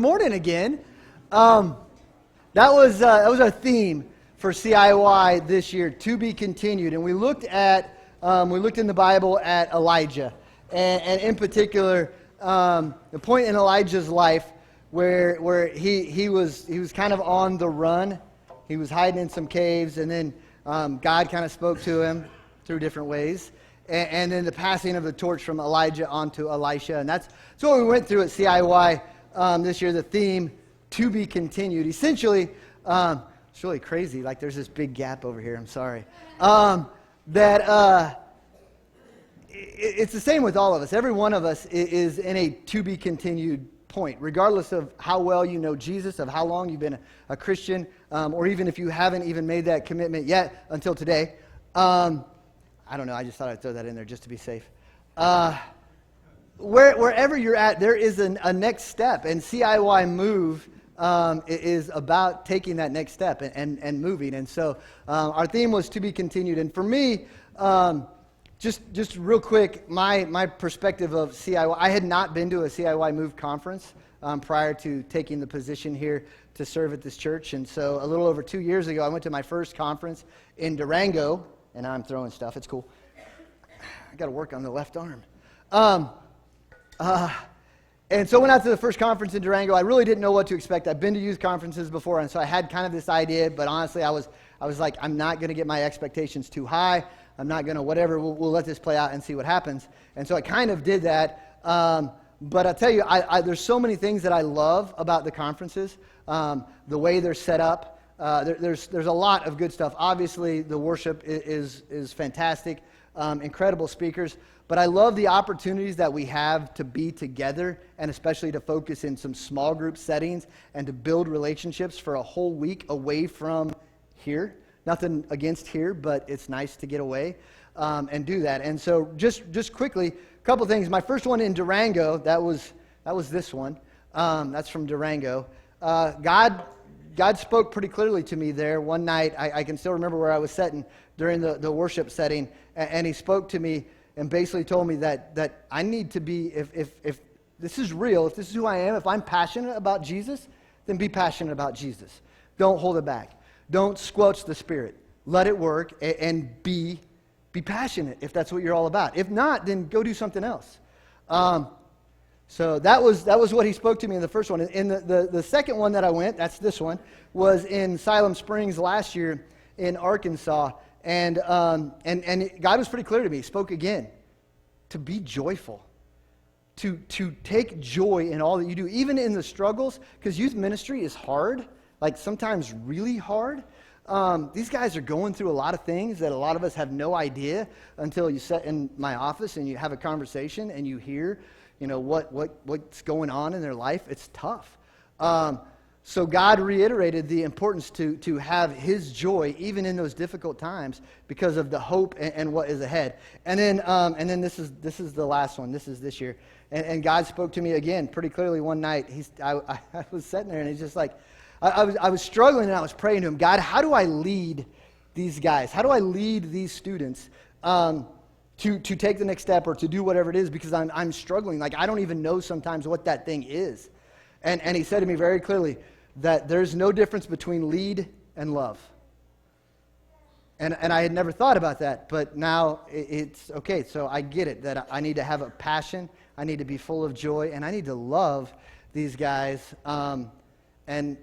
Morning again. That was our theme for CIY this year, to be continued. And we looked in the Bible at Elijah, and in particular, the point in Elijah's life where he was kind of on the run. He was hiding in some caves, and then God kind of spoke to him through different ways. And then the passing of the torch from Elijah onto Elisha. And that's what we went through at CIY this year, the theme, to be continued. Essentially, it's really crazy. Like, there's this big gap over here. I'm sorry. It's the same with all of us. Every one of us is in a to be continued point, regardless of how well you know Jesus, of how long you've been a Christian, or even if you haven't even made that commitment yet until today. I don't know. I just thought I'd throw that in there just to be safe. Wherever you're at, there is a next step, and CIY Move is about taking that next step and moving. And so our theme was to be continued. And for me, just real quick, my perspective of CIY, I had not been to a CIY Move conference prior to taking the position here to serve at this church. And so a little over 2 years ago, I went to my first conference in Durango, and I'm throwing stuff. It's cool. I got to work on the left arm. And so I went out to the first conference in Durango. I really didn't know what to expect. I've been to youth conferences before, and so I had kind of this idea, but honestly, I was like, I'm not going to get my expectations too high. I'm not going to whatever. We'll let this play out and see what happens. And so I kind of did that. But I'll tell you, there's so many things that I love about the conferences, the way they're set up. There's a lot of good stuff. Obviously, the worship is fantastic, incredible speakers. But I love the opportunities that we have to be together, and especially to focus in some small group settings and to build relationships for a whole week away from here. Nothing against here, but it's nice to get away and do that. And so just quickly, a couple things. My first one in Durango, that was this one. That's from Durango. God spoke pretty clearly to me there one night. I can still remember where I was sitting during the worship setting, and he spoke to me and basically told me that I need to be, if this is real, if this is who I am, if I'm passionate about Jesus, then be passionate about Jesus. Don't hold it back. Don't squelch the Spirit. Let it work and be passionate if that's what you're all about. If not, then go do something else. So that was what he spoke to me in the first one. In the second one that I went, that's this one, was in Siloam Springs last year in Arkansas. And God was pretty clear to me. He spoke again to be joyful, to take joy in all that you do, even in the struggles, because youth ministry is hard, like sometimes really hard. These guys are going through a lot of things that a lot of us have no idea until you sit in my office and you have a conversation and you hear, what's going on in their life. It's tough. So God reiterated the importance to have His joy even in those difficult times because of the hope and what is ahead. And then this is the last one. This is this year. And God spoke to me again pretty clearly one night. I was sitting there and he's just like, I was struggling and I was praying to Him, God, how do I lead these guys? How do I lead these students to take the next step or to do whatever it is, because I'm struggling. Like, I don't even know sometimes what that thing is. And He said to me very clearly that there's no difference between lead and love. And I had never thought about that, but now it's okay. So I get it, that I need to have a passion, I need to be full of joy, and I need to love these guys. And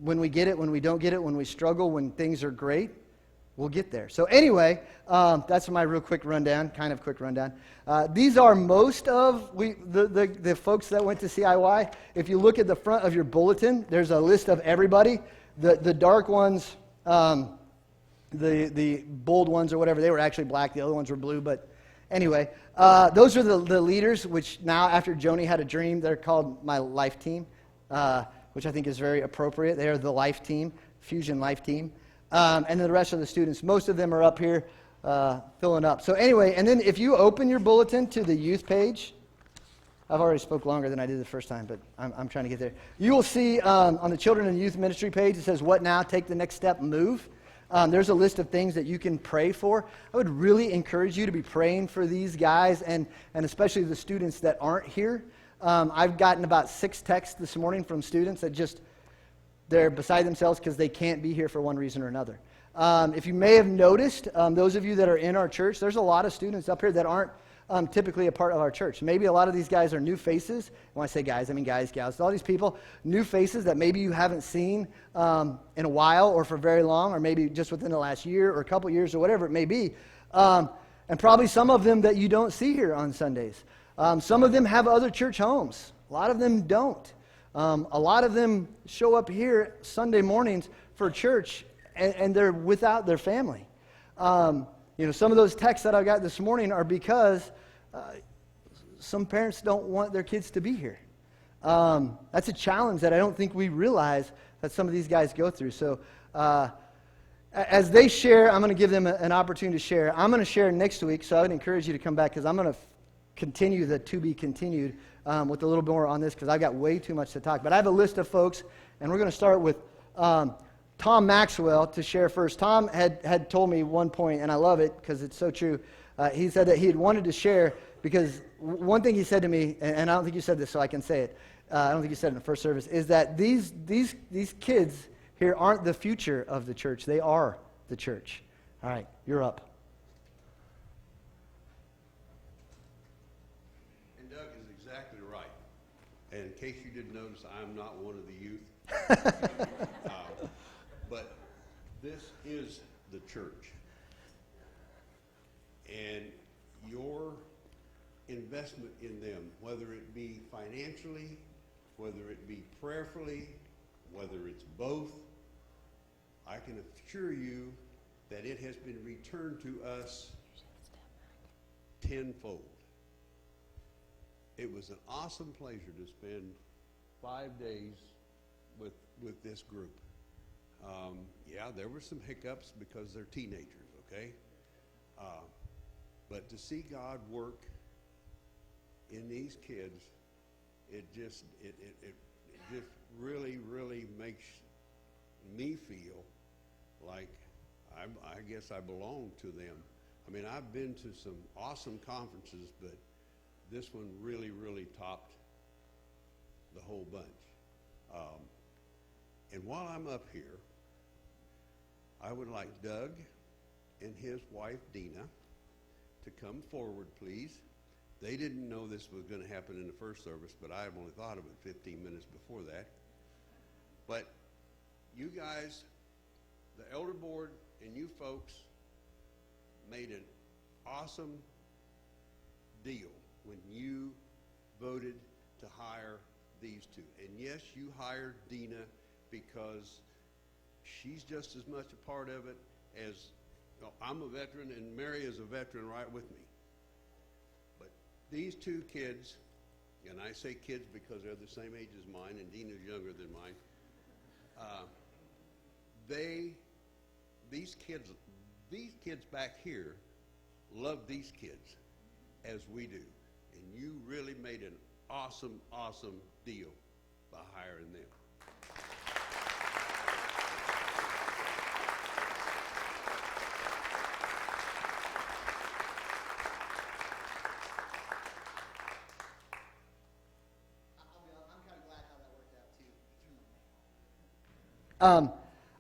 when we get it, when we don't get it, when we struggle, when things are great, we'll get there. So anyway, that's my real quick rundown, kind of quick rundown. These are most of the folks that went to CIY. If you look at the front of your bulletin, there's a list of everybody. The dark ones, the bold ones or whatever, they were actually black. The other ones were blue. But anyway, those are the leaders, which now after Joni had a dream, they're called my life team, which I think is very appropriate. They are the life team, Fusion Life Team. And then the rest of the students, most of them are up here filling up. So anyway, and then if you open your bulletin to the youth page, I've already spoke longer than I did the first time, but I'm trying to get there. You will see on the Children and Youth Ministry page, it says, what now? Take the next step, move. There's a list of things that you can pray for. I would really encourage you to be praying for these guys and especially the students that aren't here. I've gotten about 6 texts this morning from students that they're beside themselves because they can't be here for one reason or another. If you may have noticed, those of you that are in our church, there's a lot of students up here that aren't typically a part of our church. Maybe a lot of these guys are new faces. When I say guys, I mean guys, gals. All these people, new faces that maybe you haven't seen in a while or for very long, or maybe just within the last year or a couple years or whatever it may be. And probably some of them that you don't see here on Sundays. Some of them have other church homes. A lot of them don't. A lot of them show up here Sunday mornings for church, and they're without their family. Some of those texts that I got this morning are because some parents don't want their kids to be here. That's a challenge that I don't think we realize that some of these guys go through. So as they share, I'm going to give them an opportunity to share. I'm going to share next week, so I would encourage you to come back because I'm going to continue the to be continued with a little more on this because I've got way too much to talk. But I have a list of folks, and we're going to start with Tom Maxwell to share first. Tom had told me one point, and I love it because it's so true. He said that he had wanted to share because one thing he said to me, and I don't think you said this, so I can say it. I don't think you said it in the first service, is that these kids here aren't the future of the church. They are the church. All right, you're up. And Doug is exactly right. And in case you didn't notice, I'm not one of the youth. But this is the church. And your investment in them, whether it be financially, whether it be prayerfully, whether it's both, I can assure you that it has been returned to us tenfold. It was an awesome pleasure to spend 5 days with this group. Yeah, there were some hiccups because they're teenagers, okay? But to see God work in these kids, it just really, really makes me feel like I guess I belong to them. I mean, I've been to some awesome conferences, but this one really, really topped the whole bunch. And while I'm up here, I would like Doug and his wife, Dina, to come forward, please. They didn't know this was going to happen in the first service, but I only thought of it 15 minutes before that. But you guys, the elder board and you folks made an awesome deal when you voted to hire these two. And yes, you hired Dina because she's just as much a part of it as I'm a veteran and Mary is a veteran right with me. But these two kids, and I say kids because they're the same age as mine and Dina's younger than mine, these kids back here love these kids as we do. And you really made an awesome, awesome deal by hiring them.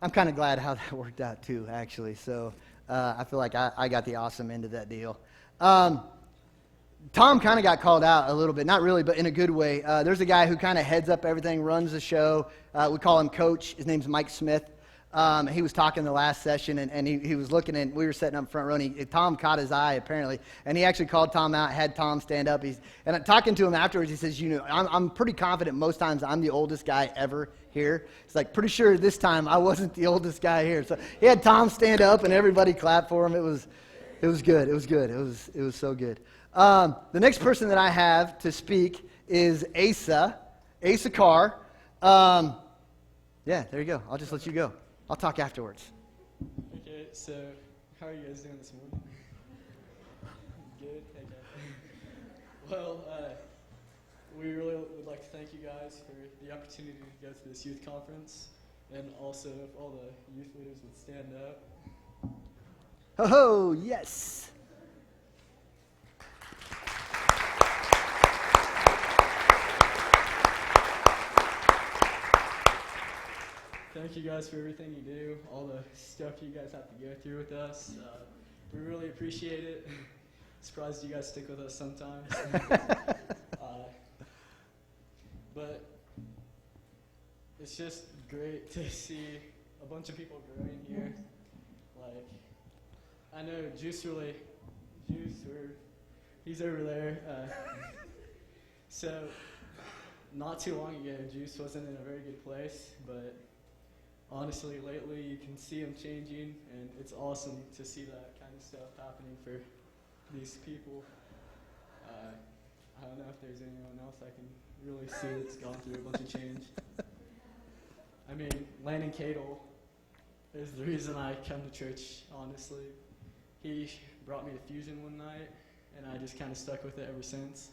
I'm kind of glad how that worked out too, actually. So I feel like I got the awesome end of that deal. Tom kind of got called out a little bit, not really, but in a good way. There's a guy who kind of heads up everything, runs the show. We call him Coach. His name's Mike Smith. He was talking the last session, and he was looking, and we were sitting up front row, and Tom caught his eye, apparently, and he actually called Tom out, had Tom stand up. And talking to him afterwards, he says, I'm pretty confident most times I'm the oldest guy ever here. It's like, pretty sure this time I wasn't the oldest guy here. So he had Tom stand up, and everybody clapped for him. It was good. It was good. It was so good. The next person that I have to speak is Asa Carr. Yeah, there you go. I'll just let you go. I'll talk afterwards. Okay, so how are you guys doing this morning? Good? Okay. Well, we really would like to thank you guys for the opportunity to go to this youth conference, and also if all the youth leaders would stand up. Ho, yes. thank you guys for everything you do, all the stuff you guys have to go through with us. We really appreciate it. Surprised you guys stick with us sometimes. But it's just great to see a bunch of people growing here. Like, I know Juice, he's over there. So, not too long ago, Juice wasn't in a very good place, but honestly, lately you can see him changing, and it's awesome to see that kind of stuff happening for these people. I don't know if there's anyone else I can really see that's gone through a bunch of change. I mean, Landon Cadle is the reason I come to church, honestly. He brought me to Fusion one night, and I just kind of stuck with it ever since.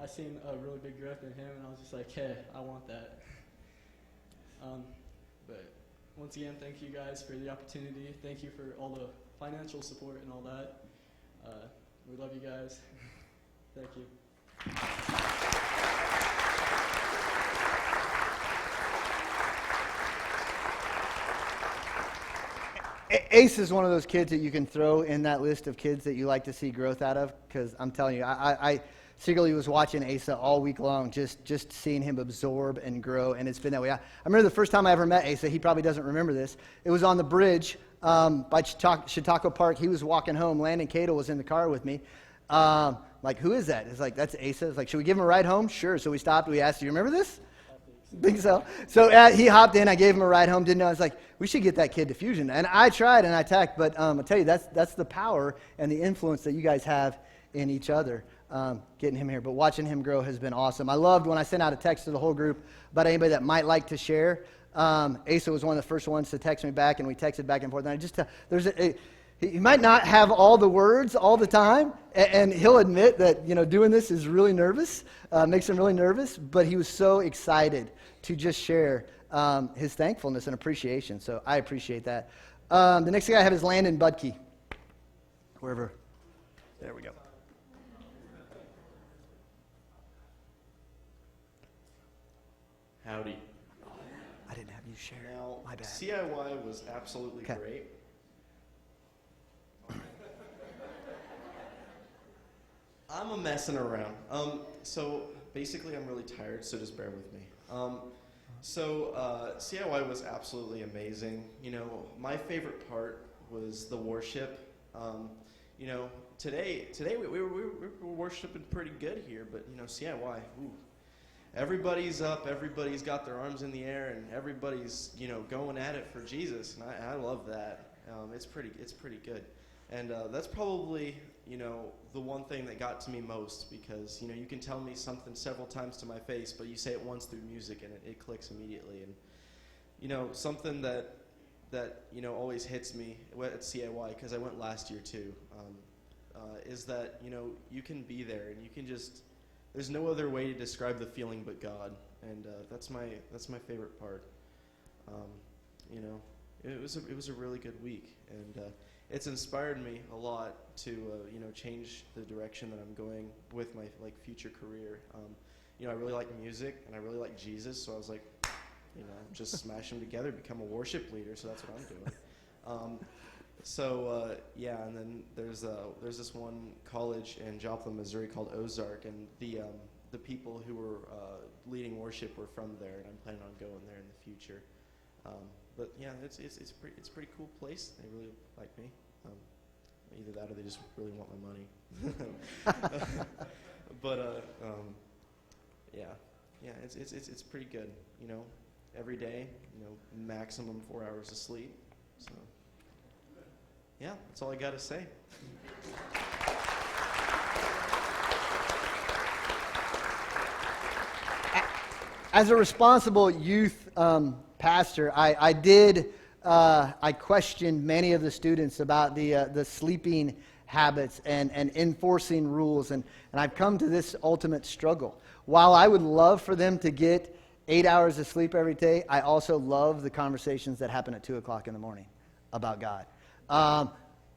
I seen a really big growth in him, and I was just like, hey, I want that. But once again, thank you guys for the opportunity. Thank you for all the financial support and all that. We love you guys. Thank you. Ace is one of those kids that you can throw in that list of kids that you like to see growth out of, because I'm telling you, I secretly was watching Asa all week long, just seeing him absorb and grow, and it's been that way. I remember the first time I ever met Asa. He probably doesn't remember this. It was on the bridge by Chautauqua Park. He was walking home. Landon Cadle was in the car with me. Like, who is that? It's like, that's Asa. It's like, should we give him a ride home? Sure. So we stopped. We asked, do you remember this? Think so. So he hopped in. I gave him a ride home. Didn't know. I was like, we should get that kid to Fusion. And I tried and I tacked, but I'll tell you, that's the power and the influence that you guys have in each other, getting him here. But watching him grow has been awesome. I loved when I sent out a text to the whole group about anybody that might like to share. Asa was one of the first ones to text me back, and we texted back and forth. And I just he might not have all the words all the time, and he'll admit that, doing this is really nervous, makes him really nervous, but he was so excited to just share his thankfulness and appreciation, so I appreciate that. The next guy I have is Landon Budke. Wherever. There we go. Howdy. I didn't have you share. Now, My bad. CIY was absolutely Okay. great. I'm a messing around. So basically, I'm really tired, so just bear with me. CIY was absolutely amazing. My favorite part was the worship. Today we were worshiping pretty good here, but CIY, ooh. Everybody's up, everybody's got their arms in the air, and everybody's going at it for Jesus, and I love that. It's pretty good, and that's probably the one thing that got to me most, because you can tell me something several times to my face, but you say it once through music and it clicks immediately. And something that always hits me at CIY, because I went last year too, is that you can be there and you can just, there's no other way to describe the feeling but God, and that's my favorite part. It was a really good week, and it's inspired me a lot to change the direction that I'm going with my future career. I really like music and I really like Jesus, so I was like, just smash them together, become a worship leader. So that's what I'm doing. And then there's this one college in Joplin, Missouri called Ozark, and the people who were leading worship were from there, and I'm planning on going there in the future. But yeah, it's a pretty cool place. They really like me. Either that or they just really want my money. But it's pretty good. Every day, maximum 4 hours of sleep. So yeah, that's all I got to say. As a responsible youth pastor, I questioned many of the students about the sleeping habits and enforcing rules, and I've come to this ultimate struggle. While I would love for them to get 8 hours of sleep every day, I also love the conversations that happen at 2 o'clock in the morning about God.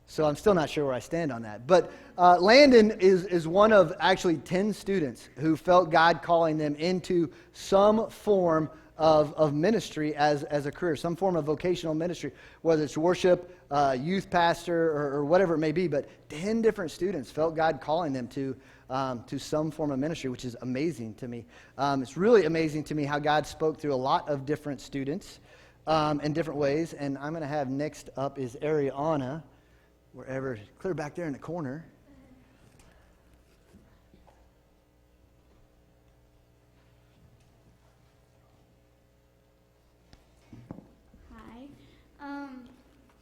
So I'm still not sure where I stand on that. But Landon is one of actually 10 students who felt God calling them into some form of ministry as a career, some form of vocational ministry, whether it's worship, youth pastor, or whatever it may be. But 10 different students felt God calling them to some form of ministry, which is amazing to me. It's really amazing to me how God spoke through a lot of different students in different ways. And I'm going to have next up is Ariana, wherever, clear back there in the corner.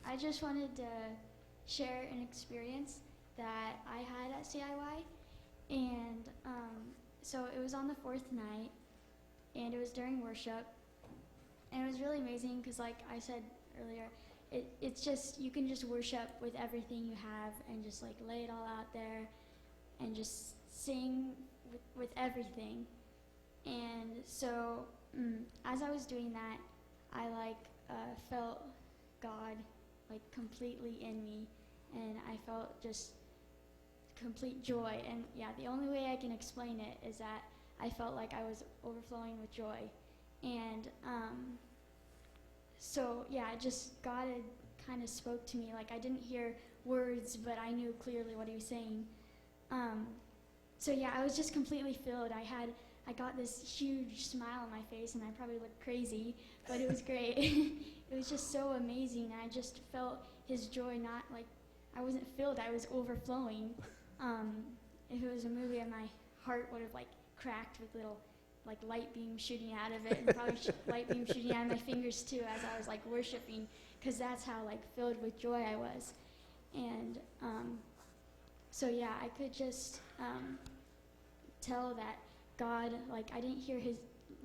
I just wanted to share an experience that I had at CIY, and so it was on the fourth night, and it was during worship, and it was really amazing because, like I said earlier, it's just, you can just worship with everything you have and just like lay it all out there and just sing with everything. And so as I was doing that, I felt God like completely in me, and I felt just complete joy. And yeah, the only way I can explain it is that I felt like I was overflowing with joy. And so yeah, God had kind of spoke to me. Like, I didn't hear words, but I knew clearly what he was saying. So yeah, I was just completely filled. I got this huge smile on my face, and I probably looked crazy, but it was great. It was just so amazing. I just felt his joy, not like I wasn't filled, I was overflowing. If it was a movie, my heart would have like cracked with little like light beams shooting out of it, and probably light beams shooting out of my fingers too as I was like worshiping, because that's how like filled with joy I was. And so yeah, I could just tell that God, like, I didn't hear his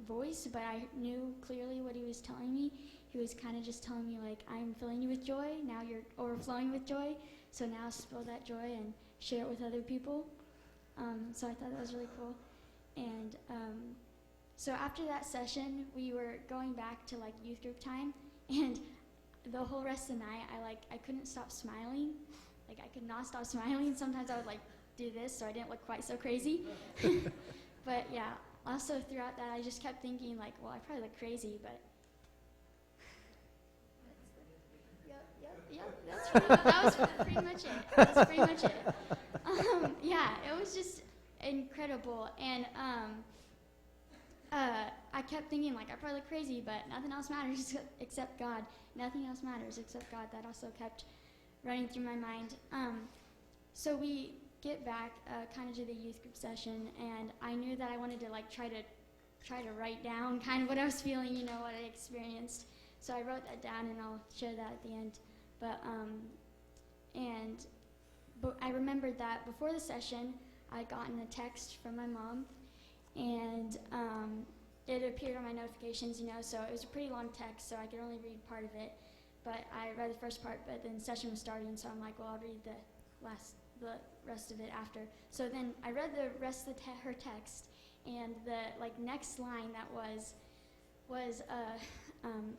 voice, but I knew clearly what he was telling me. He was kind of just telling me, like, I'm filling you with joy, now you're overflowing with joy, so now spill that joy and share it with other people. So I thought that was really cool. And so after that session, we were going back to like youth group time, and the whole rest of the night, I couldn't stop smiling. Like, I could not stop smiling. Sometimes I would like do this so I didn't look quite so crazy. But yeah, also throughout that, I just kept thinking like, well, I probably look crazy, but yep, that was pretty much it. That's pretty much it. Yeah, it was just incredible. And I kept thinking like, I probably look crazy, but nothing else matters except God. Nothing else matters except God. That also kept running through my mind. So we get back kind of to the youth group session, and I knew that I wanted to like try to write down kind of what I was feeling, you know, what I experienced. So I wrote that down, and I'll share that at the end. But I remembered that before the session, I'd gotten a text from my mom, and it appeared on my notifications, you know, so it was a pretty long text, so I could only read part of it. But I read the first part, but then the session was starting, so I'm like, well, I'll read the rest of it after. So then I read the rest of her text, and the like next line that was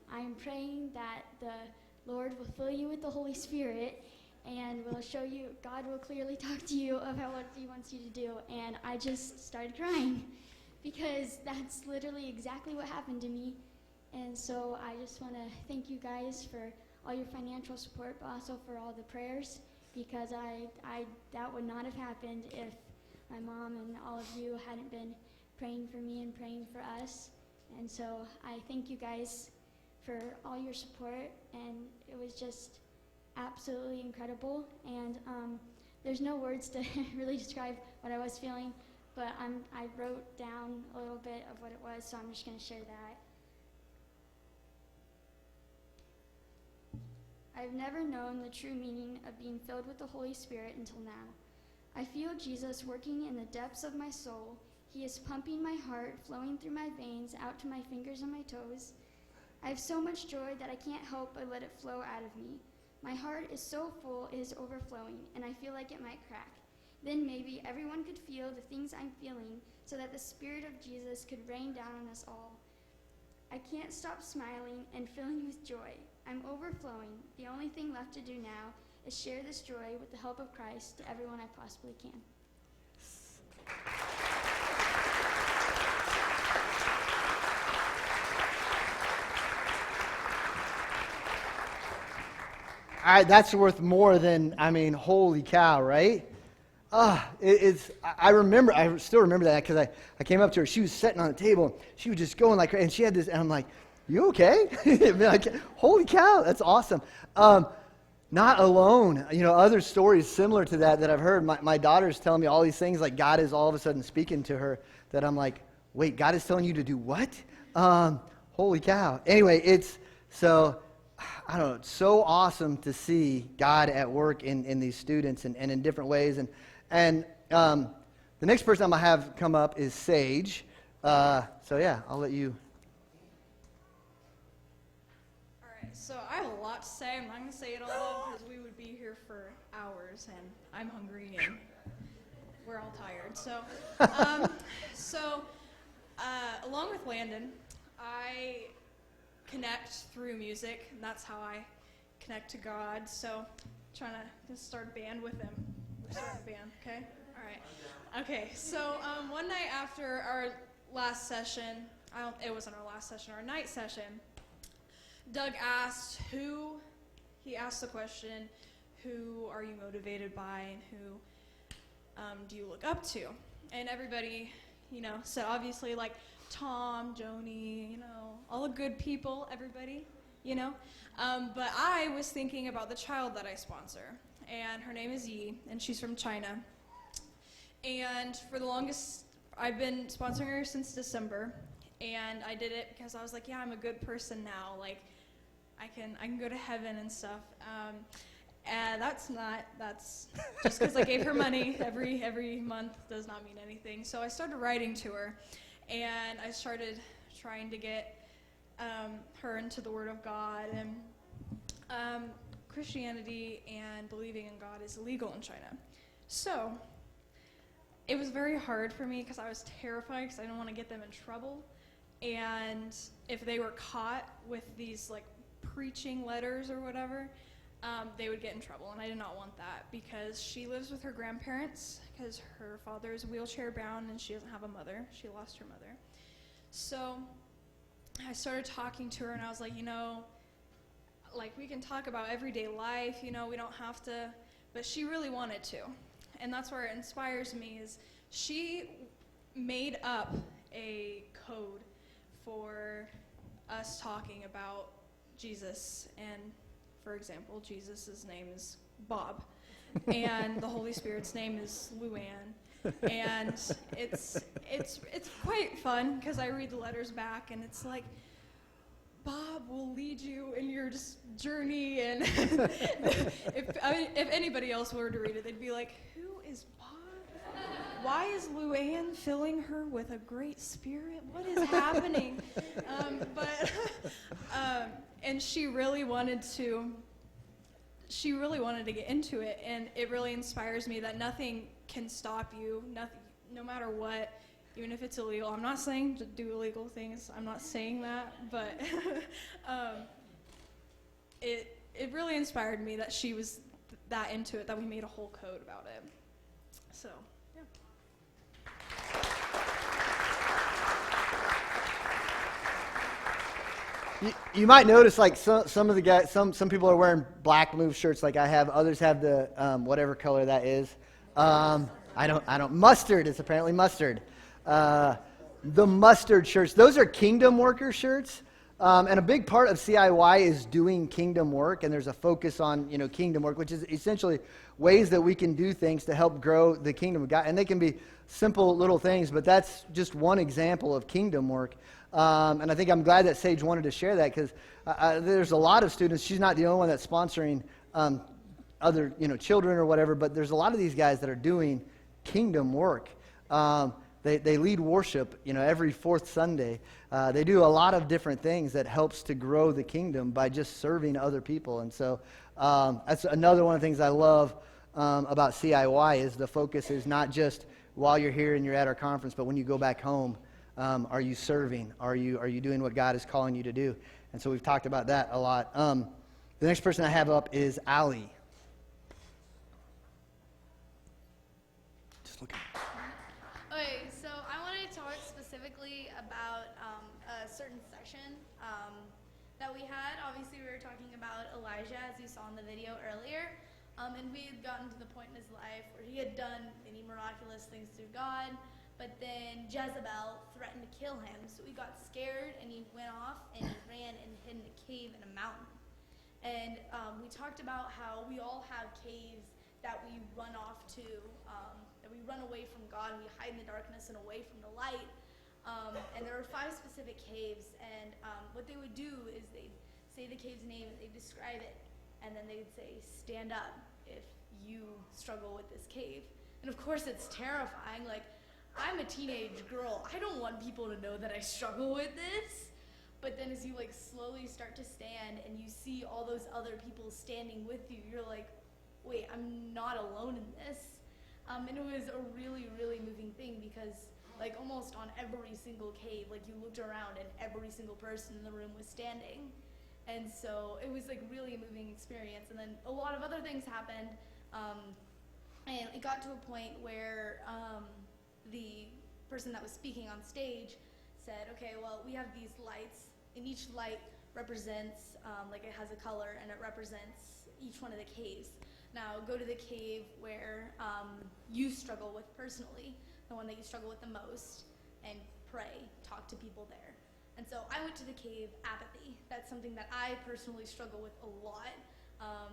I am praying that the Lord will fill you with the Holy Spirit, and will show you, God will clearly talk to you about what he wants you to do. And I just started crying, because that's literally exactly what happened to me. And so I just want to thank you guys for all your financial support, but also for all the prayers, because that would not have happened if my mom and all of you hadn't been praying for me and praying for us. And so I thank you guys for all your support, and it was just absolutely incredible. And there's no words to really describe what I was feeling, but I wrote down a little bit of what it was, so I'm just going to share that. I've never known the true meaning of being filled with the Holy Spirit until now. I feel Jesus working in the depths of my soul. He is pumping my heart, flowing through my veins, out to my fingers and my toes. I have so much joy that I can't help but let it flow out of me. My heart is so full, it is overflowing, and I feel like it might crack. Then maybe everyone could feel the things I'm feeling, so that the Spirit of Jesus could rain down on us all. I can't stop smiling and filling with joy. I'm overflowing. The only thing left to do now is share this joy with the help of Christ to everyone I possibly can. that's worth more than, I mean, holy cow, right? I still remember that because I came up to her. She was sitting on the table. She was just going like, and she had this, and I'm like, you okay? Like, holy cow, that's awesome. Not alone. Other stories similar to that I've heard. My daughter's telling me all these things, like God is all of a sudden speaking to her, that I'm like, wait, God is telling you to do what? Holy cow. Anyway, I don't know, it's so awesome to see God at work in these students and in different ways. And the next person I'm going to have come up is Sage. So yeah, I'll let you. All right, so I have a lot to say. I'm not going to say it all because we would be here for hours, and I'm hungry, and we're all tired. So, along with Landon, I connect through music, and that's how I connect to God. So, trying to just start a band with him. We're starting a band, okay? All right. Okay, so one night after our last session, it wasn't our last session, our night session, Doug asked he asked the question, who are you motivated by and who do you look up to? And everybody, said obviously like Tom, Joni, all the good people, everybody, But I was thinking about the child that I sponsor, and her name is Yi, and she's from China. And for the longest, I've been sponsoring her since December, and I did it because I was like, yeah, I'm a good person now, like I can go to heaven and stuff. And that's just because I gave her money every month does not mean anything. So I started writing to her, and I started trying to get her into the Word of God. And Christianity and believing in God is illegal in China. So it was very hard for me because I was terrified because I didn't want to get them in trouble. And if they were caught with these like preaching letters or whatever, they would get in trouble, and I did not want that because she lives with her grandparents because her father is wheelchair bound and she doesn't have a mother. She lost her mother. So I started talking to her, and I was like, like we can talk about everyday life, we don't have to, but she really wanted to. And that's where it inspires me is she made up a code for us talking about Jesus. And for example, Jesus' name is Bob, and the Holy Spirit's name is Luann. And it's quite fun because I read the letters back, and it's like, Bob will lead you in your journey. And if anybody else were to read it, they'd be like, who is Bob? Why is Luann filling her with a great spirit? What is happening? And she really wanted to get into it, and it really inspires me that nothing can stop you, nothing, no matter what, even if it's illegal. I'm not saying to do illegal things, I'm not saying that, but it really inspired me that she was that into it, that we made a whole code about it. So, yeah. You might notice, like some of the guys, some people are wearing black Move shirts, like I have. Others have the whatever color that is. I don't. Mustard. It's apparently mustard. The mustard shirts. Those are kingdom worker shirts, and a big part of CIY is doing kingdom work. And there's a focus on kingdom work, which is essentially ways that we can do things to help grow the kingdom of God. And they can be simple little things, but that's just one example of kingdom work. And I think I'm glad that Sage wanted to share that because there's a lot of students. She's not the only one that's sponsoring other children or whatever, but there's a lot of these guys that are doing kingdom work. They lead worship every fourth Sunday. They do a lot of different things that helps to grow the kingdom by just serving other people. And so that's another one of the things I love about CIY is the focus is not just while you're here and you're at our conference, but when you go back home. Are you serving? Are you doing what God is calling you to do? And so we've talked about that a lot. The next person I have up is Ali. Just look at Okay, so I want to talk specifically about a certain section that we had. Obviously, we were talking about Elijah, as you saw in the video earlier. And we had gotten to the point in his life where he had done many miraculous things through God, but then Jezebel threatened to kill him. So he got scared and he went off and he ran and hid in a cave in a mountain. And we talked about how we all have caves that we run off to, that we run away from God and we hide in the darkness and away from the light. And there were 5 specific caves, and what they would do is they'd say the cave's name and they'd describe it, and then they'd say, stand up if you struggle with this cave. And of course it's terrifying. Like, I'm a teenage girl. I don't want people to know that I struggle with this. But then as you like slowly start to stand and you see all those other people standing with you, you're like, wait, I'm not alone in this. And it was a really, really moving thing because like almost on every single cave, like you looked around and every single person in the room was standing. And so it was like really a moving experience. And then a lot of other things happened. And it got to a point where the person that was speaking on stage said, okay, well, we have these lights, and each light represents, like it has a color, and it represents each one of the caves. Now, go to the cave where you struggle with personally, the one that you struggle with the most, and pray, talk to people there. And so I went to the cave apathy. That's something that I personally struggle with a lot.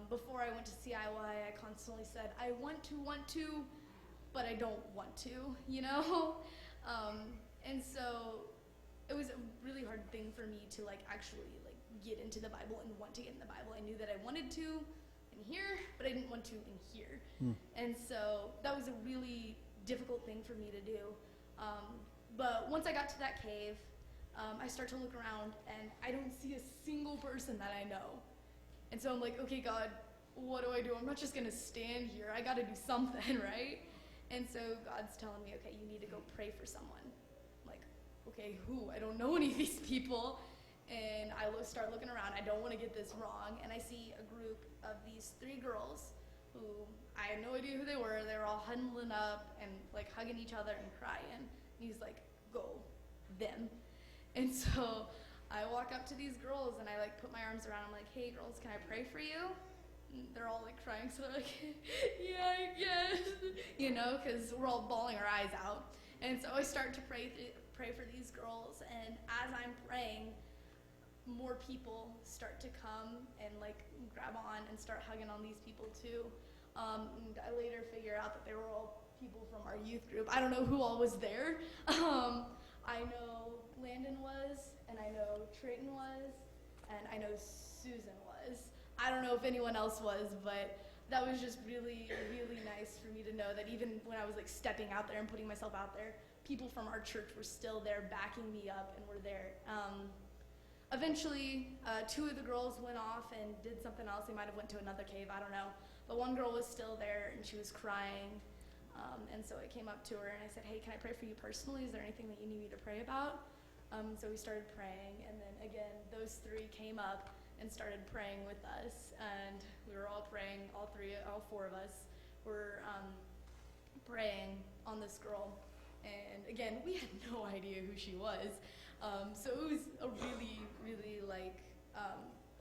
Before I went to CIY, I constantly said, I want to, but I don't want to, you know? And so it was a really hard thing for me to like actually like get into the Bible and want to get in the Bible. I knew that I wanted to in here, but I didn't want to in here. And so that was a really difficult thing for me to do. But once I got to that cave, I start to look around and I don't see a single person that I know. And so I'm like, okay, God, what do I do? I'm not just gonna stand here. I gotta do something, right? And so God's telling me, okay, you need to go pray for someone. I'm like, okay, who? I don't know any of these people. And I start looking around. I don't want to get this wrong. And I see a group of these 3 girls who I had no idea who they were. They were all huddling up and like hugging each other and crying. And he's like, go, them. And so I walk up to these girls and I like put my arms around them like, hey girls, can I pray for you? And they're all like crying, so they're like, yeah, I guess, you know, because we're all bawling our eyes out. And so I start to pray for these girls, and as I'm praying, more people start to come and like grab on and start hugging on these people too. And I later figure out that they were all people from our youth group. I don't know who all was there. I know Landon was, and I know Trayton was, and I know Susan was. I don't know if anyone else was, but that was just really, really nice for me to know that even when I was like stepping out there and putting myself out there, people from our church were still there backing me up and were there. Eventually, 2 of the girls went off and did something else. They might have went to another cave, I don't know. But one girl was still there and she was crying. And so I came up to her and I said, hey, can I pray for you personally? Is there anything that you need me to pray about? So we started praying, and then again, those 3 came up and started praying with us, and we were all praying, all 4 of us were praying on this girl. And again, we had no idea who she was. So it was a really, really like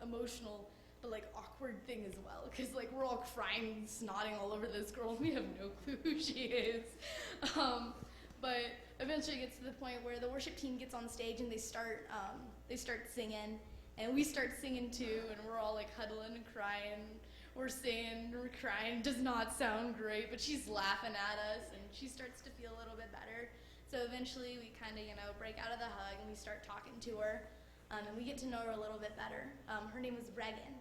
emotional but like awkward thing as well, because like we're all crying, snotting all over this girl. We have no clue who she is. But eventually it gets to the point where the worship team gets on stage and they start singing, and we start singing too, and we're all like huddling and crying. We're singing, we're crying. It does not sound great, but she's laughing at us, and she starts to feel a little bit better. So eventually we kind of, break out of the hug and we start talking to her, and we get to know her a little bit better. Her name was Reagan,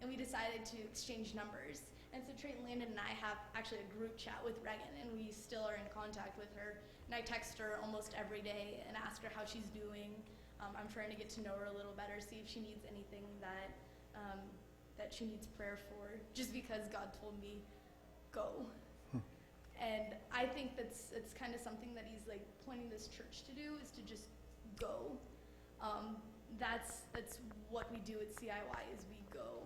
and we decided to exchange numbers. And so Trayton, Landon, and I have actually a group chat with Reagan, and we still are in contact with her. And I text her almost every day and ask her how she's doing. I'm trying to get to know her a little better, see if she needs anything that she needs prayer for, just because God told me, go. And I think it's kind of something that he's like pointing this church to do, is to just go. That's what we do at CIY, is we go.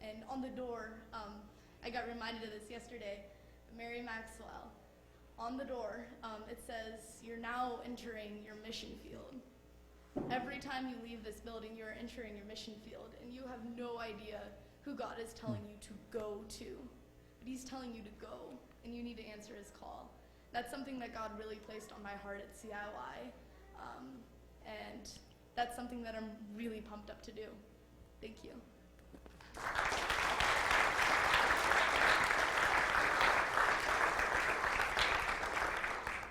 And on the door, I got reminded of this yesterday, Mary Maxwell. On the door, it says, you're now entering your mission field. Every time you leave this building, you're entering your mission field, and you have no idea who God is telling you to go to. But he's telling you to go, and you need to answer his call. That's something that God really placed on my heart at CIY, and that's something that I'm really pumped up to do. Thank you.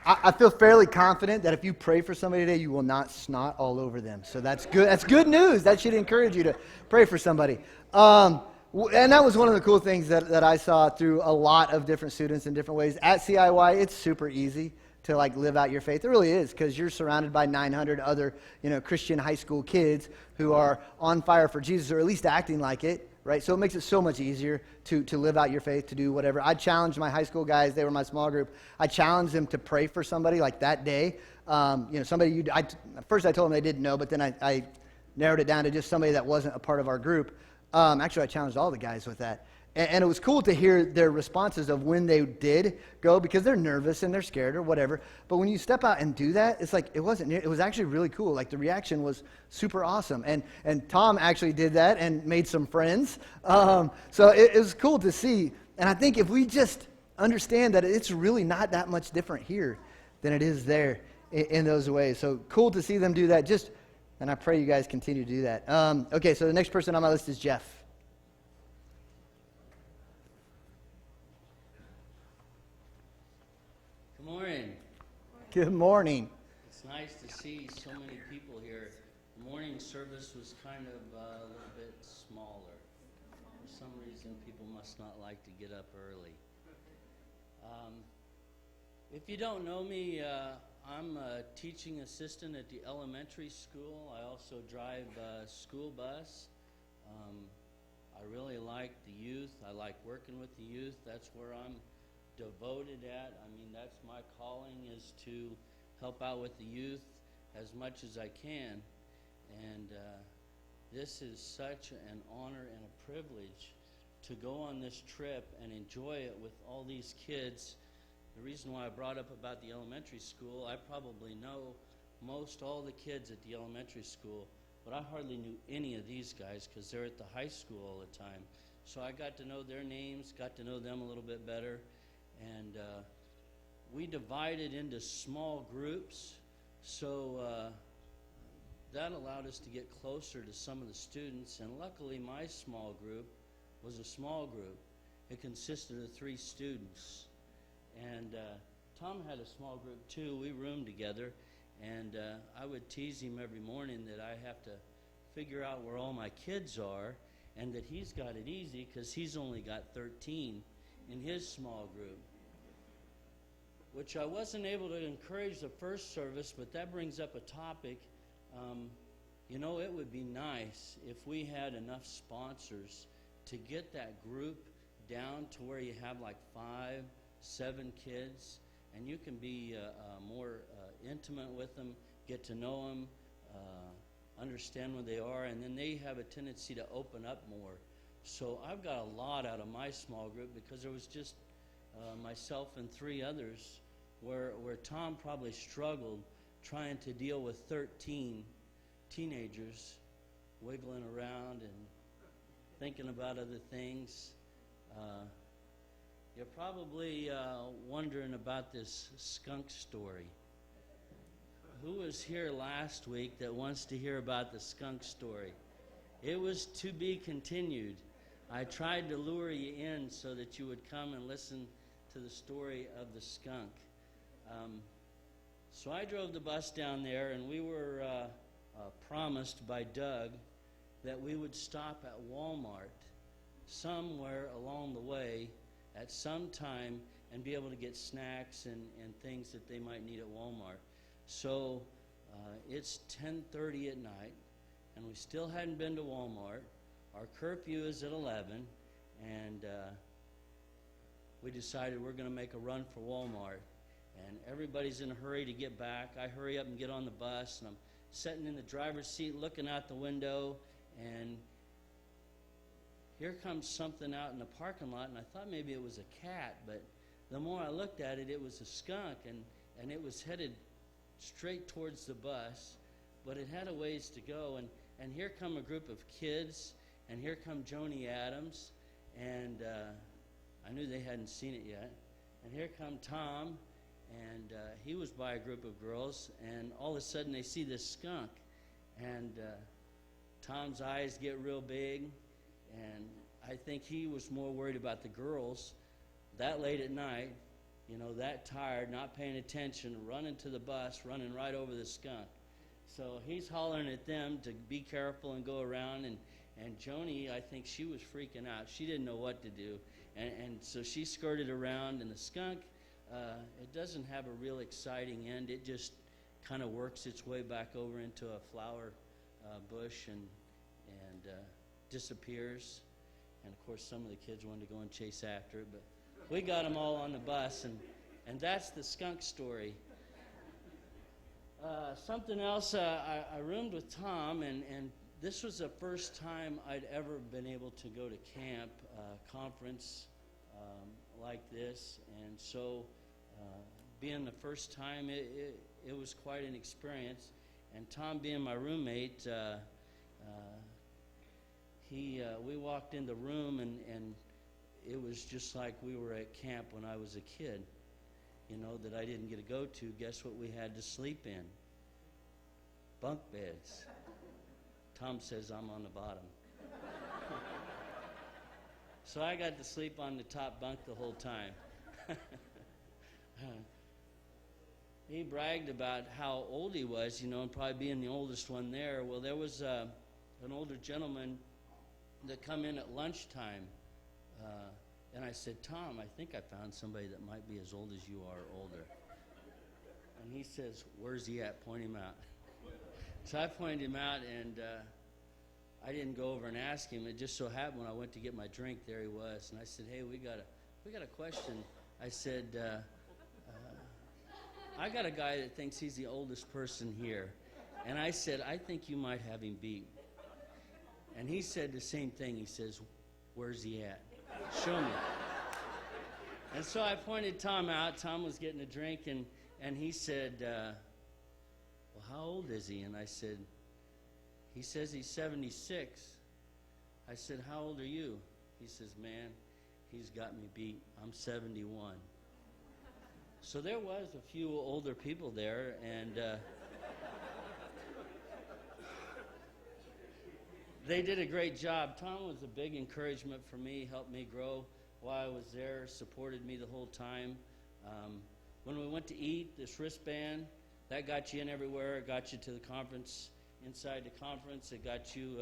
I feel fairly confident that if you pray for somebody today, you will not snot all over them. So that's good. That's good news. That should encourage you to pray for somebody. And that was one of the cool things that I saw through a lot of different students in different ways. At CIY, it's super easy to like live out your faith. It really is, because you're surrounded by 900 other, Christian high school kids who are on fire for Jesus, or at least acting like it. Right, so it makes it so much easier to live out your faith, to do whatever. I challenged my high school guys; they were my small group. I challenged them to pray for somebody like that day. Somebody first I told them they didn't know, but then I narrowed it down to just somebody that wasn't a part of our group. Actually, I challenged all the guys with that. And it was cool to hear their responses of when they did go, because they're nervous and they're scared or whatever. But when you step out and do that, it's like it was actually really cool. Like the reaction was super awesome. And Tom actually did that and made some friends. So it was cool to see. And I think if we just understand that it's really not that much different here than it is there in those ways. So cool to see them do that. And I pray you guys continue to do that. Okay, so the next person on my list is Jeff. Good morning. Good morning. It's nice to see so many people here. The morning service was kind of a little bit smaller. For some reason, people must not like to get up early. If you don't know me, I'm a teaching assistant at the elementary school. I also drive a school bus. I really like the youth. I like working with the youth. That's where I'm devoted at. I mean, that's my calling, is to help out with the youth as much as I can. And this is such an honor and a privilege to go on this trip and enjoy it with all these kids. The reason why I brought up about the elementary school, I probably know most all the kids at the elementary school, but I hardly knew any of these guys because they're at the high school all the time. So I got to know their names, got to know them a little bit better. And we divided into small groups, so that allowed us to get closer to some of the students. And luckily, my small group was a small group. It consisted of 3 students. And Tom had a small group too. We roomed together, and I would tease him every morning that I have to figure out where all my kids are, and that he's got it easy because he's only got 13 in his small group, which I wasn't able to encourage the first service, but that brings up a topic. It would be nice if we had enough sponsors to get that group down to where you have like 5, 7 kids, and you can be more intimate with them, get to know them, understand where they are, and then they have a tendency to open up more. So I've got a lot out of my small group because there was just myself and 3 others where Tom probably struggled trying to deal with 13 teenagers wiggling around and thinking about other things. You're probably wondering about this skunk story. Who was here last week that wants to hear about the skunk story? It was to be continued. I tried to lure you in so that you would come and listen to the story of the skunk. So I drove the bus down there, and we were promised by Doug that we would stop at Walmart somewhere along the way at some time and be able to get snacks and things that they might need at Walmart. So it's 10:30 at night, and we still hadn't been to Walmart. Our curfew is at 11, and we decided we're going to make a run for Walmart. And everybody's in a hurry to get back. I hurry up and get on the bus, and I'm sitting in the driver's seat looking out the window, and here comes something out in the parking lot, and I thought maybe it was a cat, but the more I looked at it, it was a skunk, and it was headed straight towards the bus. but it had a ways to go. And here come a group of kids, and here come Joni Adams, and I knew they hadn't seen it yet. And here come Tom, and he was by a group of girls, and all of a sudden they see this skunk, and Tom's eyes get real big, and I think he was more worried about the girls that late at night, you know, that tired, not paying attention, running to the bus, running right over the skunk. So he's hollering at them to be careful and go around, and Joni, I think she was freaking out. She didn't know what to do, and so she skirted around, and the skunk, it doesn't have a real exciting end. It just kind of works its way back over into a flower bush and disappears. And of course, some of the kids wanted to go and chase after it, but we got them all on the bus, and that's the skunk story. Something else, I roomed with Tom, and this was the first time I'd ever been able to go to camp, conference like this, and so being the first time, it was quite an experience. And Tom being my roommate, we walked in the room, and it was just like we were at camp when I was a kid, you know, that I didn't get to go to. Guess what we had to sleep in? Bunk beds. Tom says I'm on the bottom. So I got to sleep on the top bunk the whole time. He bragged about how old he was, you know, and probably being the oldest one there. Well, there was an older gentleman that come in at lunchtime, and I said, Tom, I think I found somebody that might be as old as you are or older. And he says, where's he at? Point him out. So I pointed him out, and I didn't go over and ask him. It just so happened when I went to get my drink, there he was. And I said, hey, we got a question. I said, I got a guy that thinks he's the oldest person here. And I said, I think you might have him beat. And he said the same thing. He says, where's he at? Show me. And so I pointed Tom out. Tom was getting a drink, and he said, well, how old is he? And I said, he says he's 76. I said, how old are you? He says, man, he's got me beat. I'm 71. So there was a few older people there, and they did a great job. Tom was a big encouragement for me, helped me grow while I was there, supported me the whole time. When we went to eat, this wristband, that got you in everywhere. It got you to the conference, inside the conference. It got you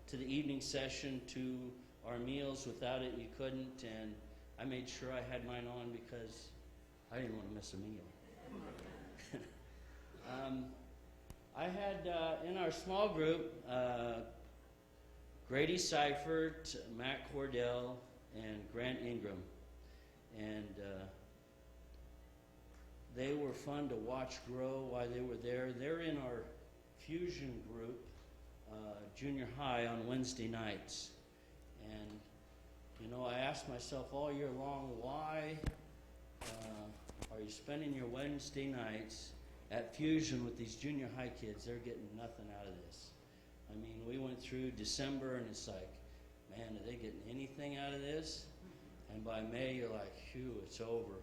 to the evening session, to our meals. Without it, you couldn't. And I made sure I had mine on because I didn't want to miss a meal. I had in our small group Grady Seifert, Matt Cordell, and Grant Ingram. And they were fun to watch grow while they were there. They're in our fusion group, junior high, on Wednesday nights. And, you know, I asked myself all year long, why are you spending your Wednesday nights at fusion with these junior high kids? They're getting nothing out of this. I mean, we went through December, and it's like, man, are they getting anything out of this? And by May, you're like, phew, it's over.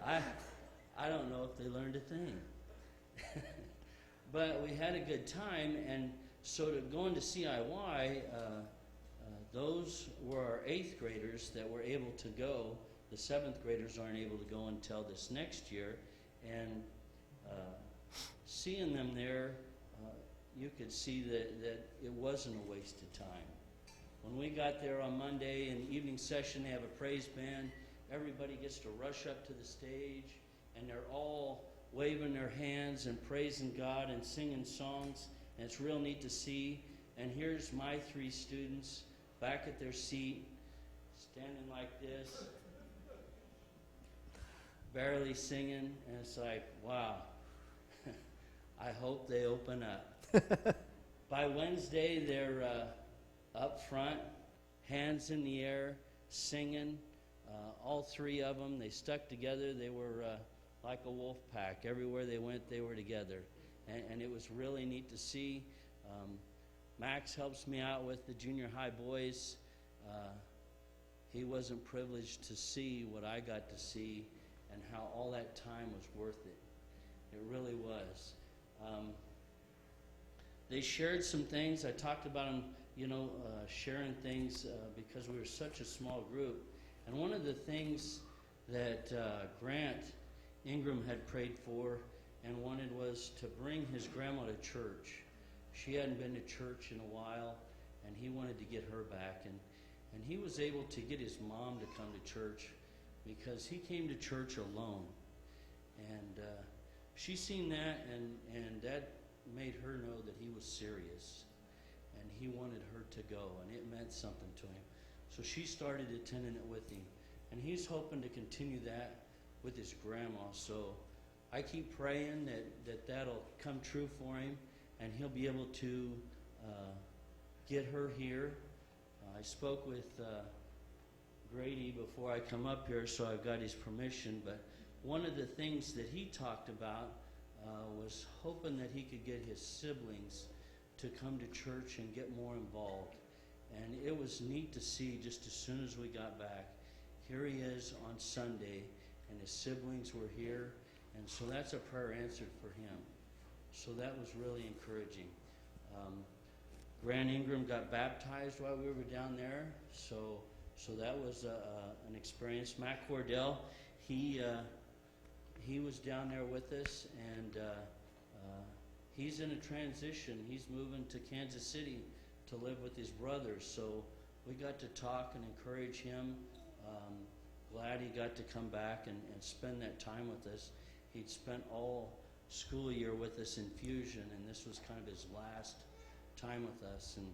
I don't know if they learned a thing. But we had a good time, and so to go into CIY, those were our 8th graders that were able to go. The 7th graders aren't able to go until this next year, and seeing them there, you could see that it wasn't a waste of time. When we got there on Monday in the evening session, they have a praise band. Everybody gets to rush up to the stage, and they're all waving their hands and praising God and singing songs, and it's real neat to see. And here's my 3 students back at their seat, standing like this, barely singing, and it's like, wow, I hope they open up. By Wednesday, they're up front, hands in the air, singing. All 3 of them, they stuck together. They were like a wolf pack. Everywhere they went, they were together. and it was really neat to see. Max helps me out with the junior high boys. He wasn't privileged to see what I got to see and how all that time was worth it. It really was. They shared some things. I talked about them, sharing things because we were such a small group. And one of the things that Grant Ingram had prayed for and wanted was to bring his grandma to church. She hadn't been to church in a while, and he wanted to get her back. And he was able to get his mom to come to church because he came to church alone. And she seen that, and that made her know that he was serious. And he wanted her to go, and it meant something to him. So she started attending it with him. And he's hoping to continue that with his grandma. So I keep praying that'll come true for him, and he'll be able to get her here. I spoke with Grady before I come up here, so I've got his permission. But one of the things that he talked about was hoping that he could get his siblings to come to church and get more involved. And it was neat to see just as soon as we got back. Here he is on Sunday, and his siblings were here. And so that's a prayer answered for him. So that was really encouraging. Grant Ingram got baptized while we were down there, so that was an experience. Matt Cordell, he was down there with us, and he's in a transition. He's moving to Kansas City to live with his brothers, so we got to talk and encourage him. Glad he got to come back and spend that time with us. He'd spent all school year with us in Fusion, and this was kind of his last time with us, and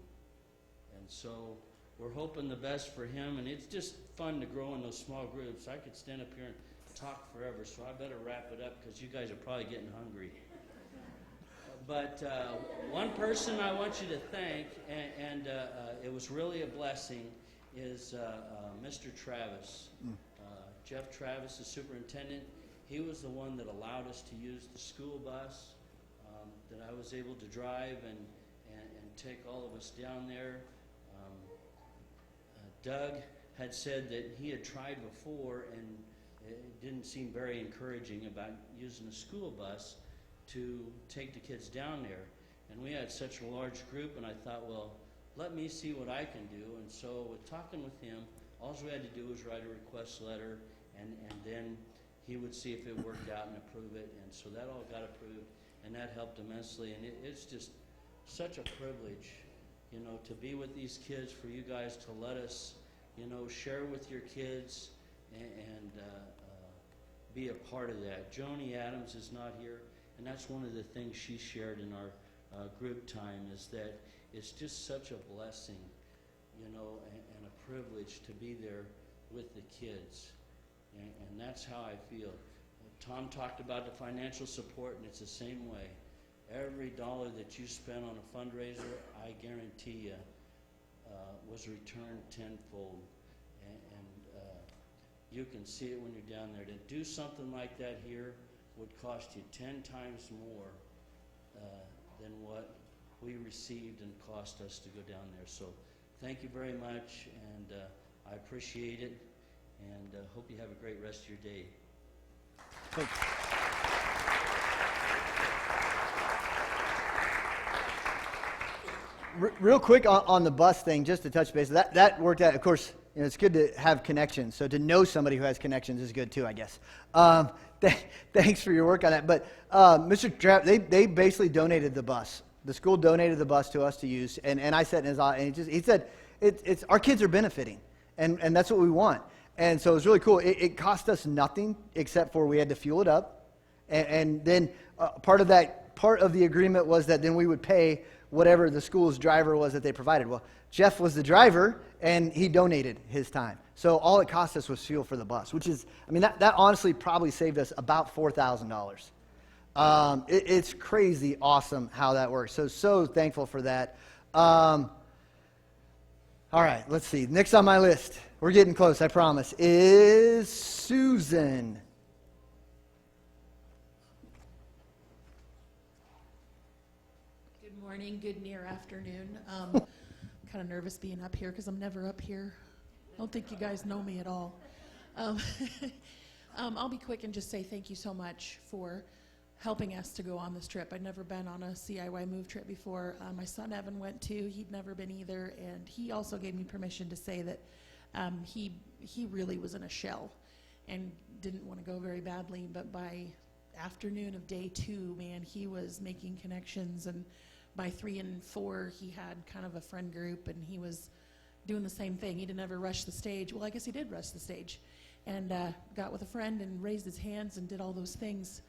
so we're hoping the best for him. And it's just fun to grow in those small groups. I could stand up here and talk forever, so I better wrap it up because you guys are probably getting hungry. But one person I want you to thank, and it was really a blessing, is Mr. Travis. Jeff Travis, the superintendent. He was the one that allowed us to use the school bus that I was able to drive and take all of us down there. Doug had said that he had tried before, and it didn't seem very encouraging about using a school bus to take the kids down there. And we had such a large group, and I thought, well, let me see what I can do. And so with talking with him, all we had to do was write a request letter, and then he would see if it worked out and approve it. And so that all got approved, and that helped immensely. And it's just such a privilege, to be with these kids, for you guys to let us, share with your kids and be a part of that. Joni Adams is not here, and that's one of the things she shared in our group time, is that it's just such a blessing, and a privilege to be there with the kids. And that's how I feel. Tom talked about the financial support, and it's the same way. Every dollar that you spend on a fundraiser, I guarantee you, was returned tenfold. And you can see it when you're down there. To do something like that here would cost you 10 times more than what we received and cost us to go down there. So thank you very much, and I appreciate it, and hope you have a great rest of your day. Thanks. Real quick on the bus thing, just to touch base, that worked out. Of course, it's good to have connections. So to know somebody who has connections is good too, I guess. Thanks for your work on that. But Mr. Trapp, they basically donated the bus. The school donated the bus to us to use, and I sat in his office, and he said, it's our kids are benefiting, and that's what we want. And so it was really cool. It cost us nothing except for we had to fuel it up, and then part of the agreement was that then we would pay whatever the school's driver was that they provided. Well, Jeff was the driver, and he donated his time. So all it cost us was fuel for the bus, which is, that honestly probably saved us about $4,000. It's crazy awesome how that works. So thankful for that. All right, let's see. Next on my list, we're getting close, I promise, is Susan. Good morning, good near afternoon. Kind of nervous being up here because I'm never up here. I don't think you guys know me at all. Um, I'll be quick and just say thank you so much for helping us to go on this trip. I'd never been on a CIY move trip before. My son Evan went too. He'd never been either, and he also gave me permission to say that he really was in a shell and didn't want to go very badly, but by afternoon of day 2, man, he was making connections, and by 3 and 4 he had kind of a friend group, and he was doing the same thing. He didn't ever rush the stage. Well, I guess he did rush the stage, and got with a friend and raised his hands and did all those things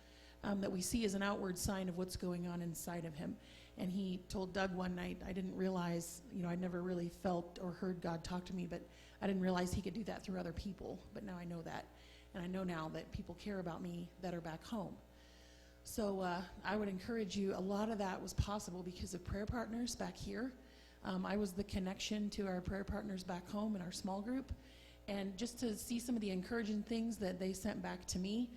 that we see as an outward sign of what's going on inside of him. And he told Doug one night, I didn't realize, I never really felt or heard God talk to me, but I didn't realize he could do that through other people, but now I know that. And I know now that people care about me that are back home. So I would encourage you, a lot of that was possible because of prayer partners back here. I was the connection to our prayer partners back home in our small group. And just to see some of the encouraging things that they sent back to me,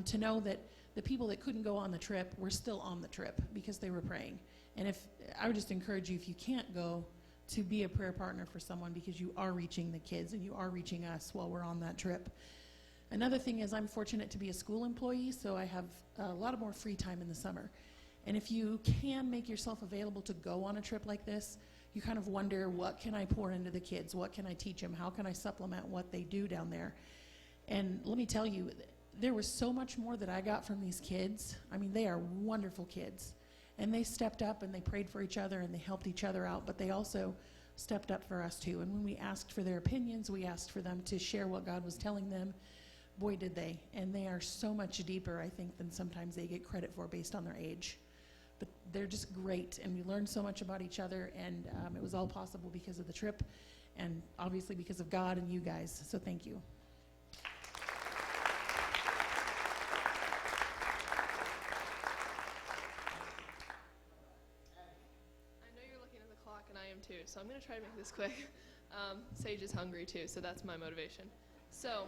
to know that the people that couldn't go on the trip were still on the trip because they were praying. And I would just encourage you, if you can't go, to be a prayer partner for someone, because you are reaching the kids and you are reaching us while we're on that trip. Another thing is I'm fortunate to be a school employee, so I have a lot of more free time in the summer. And if you can make yourself available to go on a trip like this, you kind of wonder, what can I pour into the kids? What can I teach them? How can I supplement what they do down there? And let me tell you, there was so much more that I got from these kids. I mean, they are wonderful kids. And they stepped up and they prayed for each other and they helped each other out, but they also stepped up for us too. And when we asked for their opinions, we asked for them to share what God was telling them. Boy, did they. And they are so much deeper, I think, than sometimes they get credit for based on their age. But they're just great, and we learned so much about each other, and it was all possible because of the trip, and obviously because of God and you guys. So thank you. I know you're looking at the clock, and I am too, so I'm going to try to make this quick. Sage is hungry too, so that's my motivation. So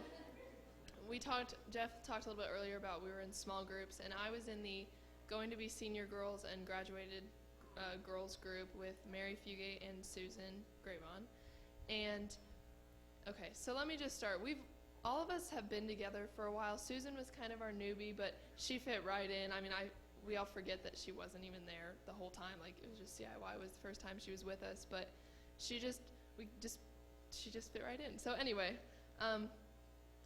Jeff talked a little bit earlier about we were in small groups, and I was in the going to be senior girls and graduated girls group with Mary Fugate and Susan Gravon. And okay, so let me just start. All of us have been together for a while. Susan was kind of our newbie, but she fit right in. I mean, we all forget that she wasn't even there the whole time. Like, it was just CIY was the first time she was with us, but she just fit right in. So anyway,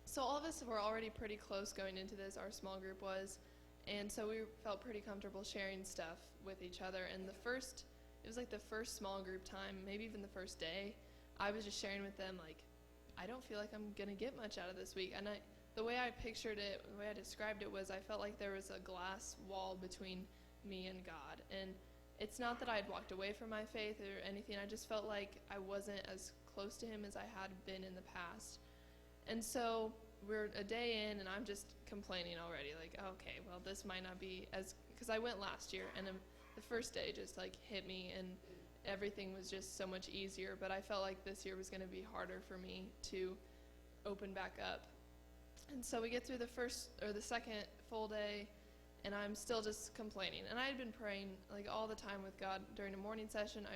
so all of us were already pretty close going into this, our small group was, and so we felt pretty comfortable sharing stuff with each other. And it was like the first small group time, maybe even the first day, I was just sharing with them, like, I don't feel like I'm going to get much out of this week. And the way I pictured it, the way I described it was I felt like there was a glass wall between me and God. And it's not that I had walked away from my faith or anything. I just felt like I wasn't as close to him as I had been in the past. And so we're a day in, and I'm just complaining already, like, okay, well, this might not be because I went last year, and the first day just, like, hit me, and everything was just so much easier, but I felt like this year was going to be harder for me to open back up. And so we get through the second full day, and I'm still just complaining. And I had been praying, like, all the time with God during a morning session.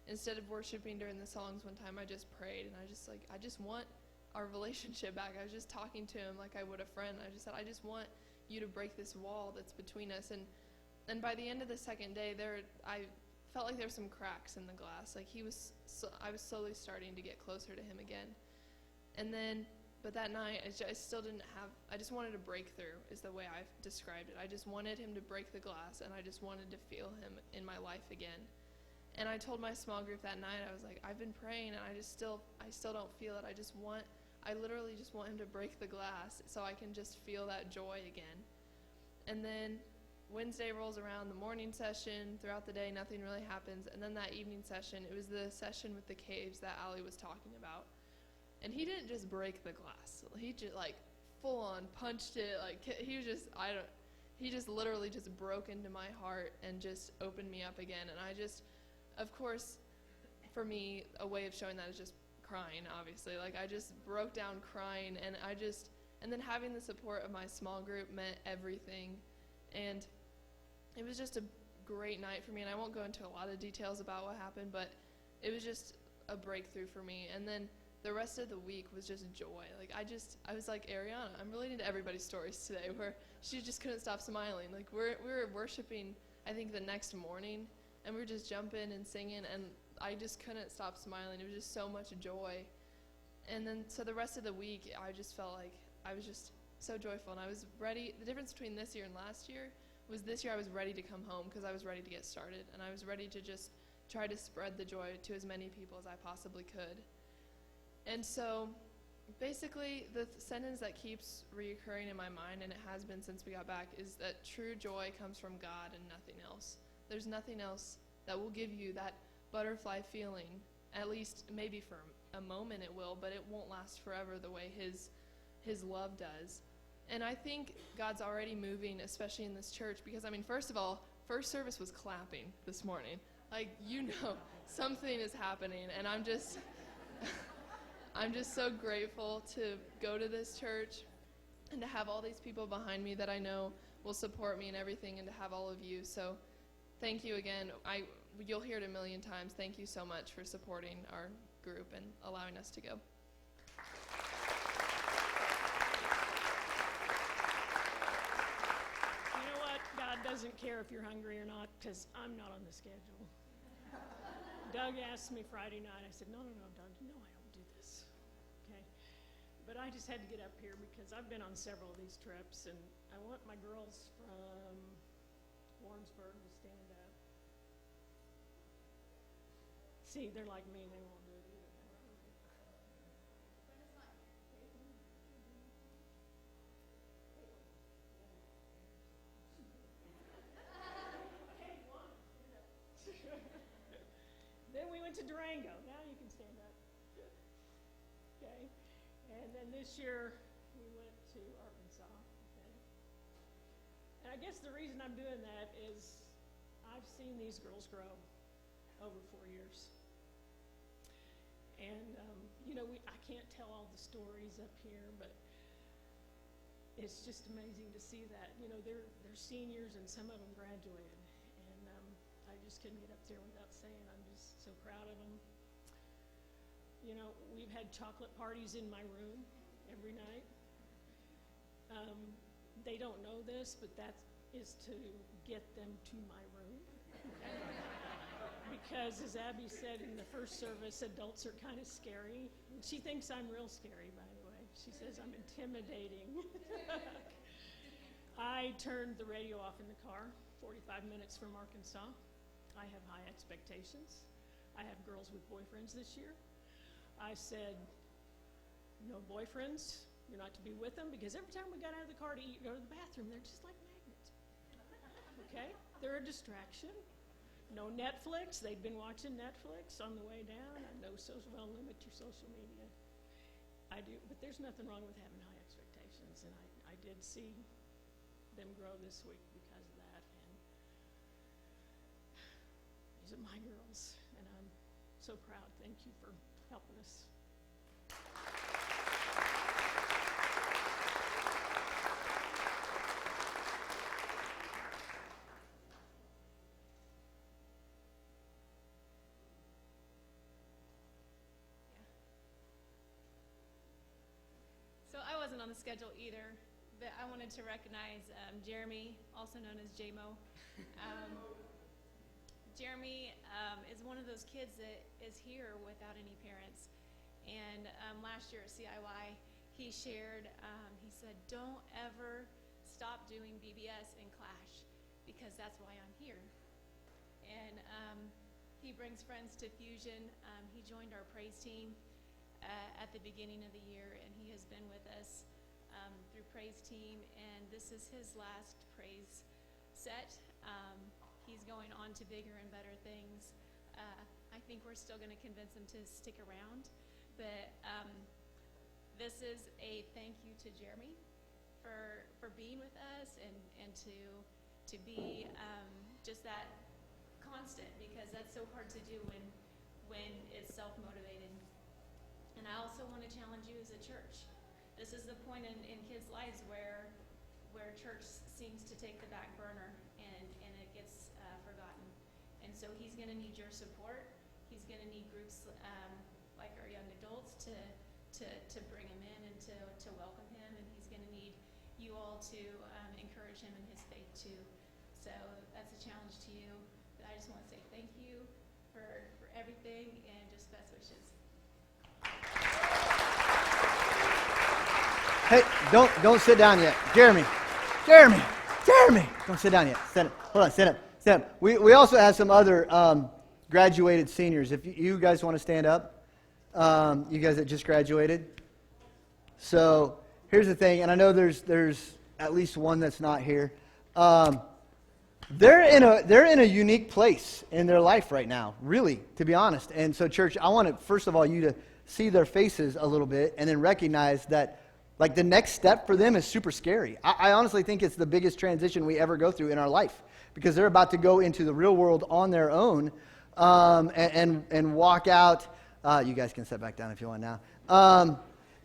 Instead of worshiping during the songs one time, I just prayed, and I just want our relationship back. I was just talking to him like I would a friend. I just said, I just want you to break this wall that's between us. And by the end of the second day, I felt like there were some cracks in the glass. Like I was slowly starting to get closer to him again. But that night, I still didn't have, I just wanted a breakthrough is the way I've described it. I just wanted him to break the glass, and I just wanted to feel him in my life again. And I told my small group that night, I was like, I've been praying, and I still don't feel it. I literally just want him to break the glass so I can just feel that joy again. And then Wednesday rolls around, the morning session, throughout the day, nothing really happens. And then that evening session, it was the session with the caves that Allie was talking about. And he didn't just break the glass. He just, like, full on punched it. Like, he just literally just broke into my heart and just opened me up again. And of course, for me, a way of showing that is just crying, obviously. Like, I just broke down crying, and then having the support of my small group meant everything. And it was just a great night for me, and I won't go into a lot of details about what happened, but it was just a breakthrough for me. And then the rest of the week was just joy. Like I was like, Ariana, I'm relating to everybody's stories today, where she just couldn't stop smiling. Like we were worshiping, I think the next morning, and we were just jumping and singing, and I just couldn't stop smiling. It was just so much joy. And then so the rest of the week, I just felt like I was just so joyful, and I was ready. The difference between this year and last year was this year I was ready to come home because I was ready to get started, and I was ready to just try to spread the joy to as many people as I possibly could. And so basically the sentence that keeps reoccurring in my mind, and it has been since we got back, is that true joy comes from God and nothing else. There's nothing else that will give you that butterfly feeling. At least maybe for a moment it will, but it won't last forever the way his love does. And I think God's already moving, especially in this church, because, I mean, first of all, first service was clapping this morning. Like, something is happening, and I'm just so grateful to go to this church and to have all these people behind me that I know will support me in everything, and to have all of you. So thank you again. You'll hear it a million times. Thank you so much for supporting our group and allowing us to go. You know what? God doesn't care if you're hungry or not, because I'm not on the schedule. Doug asked me Friday night. I said, no, Doug, no, I don't do this. Okay? But I just had to get up here because I've been on several of these trips, and I want my girls from Warrensburg to stand up. See, they're like me. They won't do it either. Then we went to Durango. Now you can stand up. Okay. And then this year we went to Arkansas. Okay. And I guess the reason I'm doing that is I've seen these girls grow over 4 years. And, I can't tell all the stories up here, but it's just amazing to see that. They're seniors, and some of them graduated. And I just couldn't get up there without saying I'm just so proud of them. We've had chocolate parties in my room every night. They don't know this, but that is to get them to my room. Because, as Abby said in the first service, adults are kind of scary. And she thinks I'm real scary, by the way. She says I'm intimidating. I turned the radio off in the car 45 minutes from Arkansas. I have high expectations. I have girls with boyfriends this year. I said, no boyfriends, you're not to be with them, because every time we got out of the car to eat, go to the bathroom, they're just like magnets. Okay? They're a distraction. No Netflix. They'd been watching Netflix on the way down. I know limit your social media. I do, but there's nothing wrong with having high expectations, and I did see them grow this week because of that. And these are my girls, and I'm so proud. Thank you for helping us. So I wasn't on the schedule either, but I wanted to recognize Jeremy, also known as JMO. Jeremy is one of those kids that is here without any parents. And last year at CIY, he shared, he said, don't ever stop doing BBS and Clash, because that's why I'm here. And he brings friends to Fusion. He joined our praise team at the beginning of the year, and he has been with us through praise team, and this is his last praise set. He's going on to bigger and better things. I think we're still going to convince him to stick around, but this is a thank you to Jeremy for being with us, and to be just that constant, because that's so hard to do when it's self-motivated. And I also want to challenge you as a church. This is the point in kids' lives where church seems to take the back burner and it gets forgotten. so he's going to need your support. He's going to need groups like our young adults to bring him in and to welcome him, and he's going to need you all to encourage him in his faith too. So that's a challenge to you. But I just want to say thank you for everything and just best wishes. Hey, don't sit down yet. Jeremy, don't sit down yet. Stand up. Hold on, stand up. We also have some other graduated seniors. If you guys want to stand up, you guys that just graduated. So here's the thing, and I know there's at least one that's not here. They're in a unique place in their life right now, really, to be honest. And so, church, I want to first of all you to see their faces a little bit, and then recognize that, like, the next step for them is super scary. I honestly think it's the biggest transition we ever go through in our life, because they're about to go into the real world on their own, and walk out. You guys can sit back down if you want now.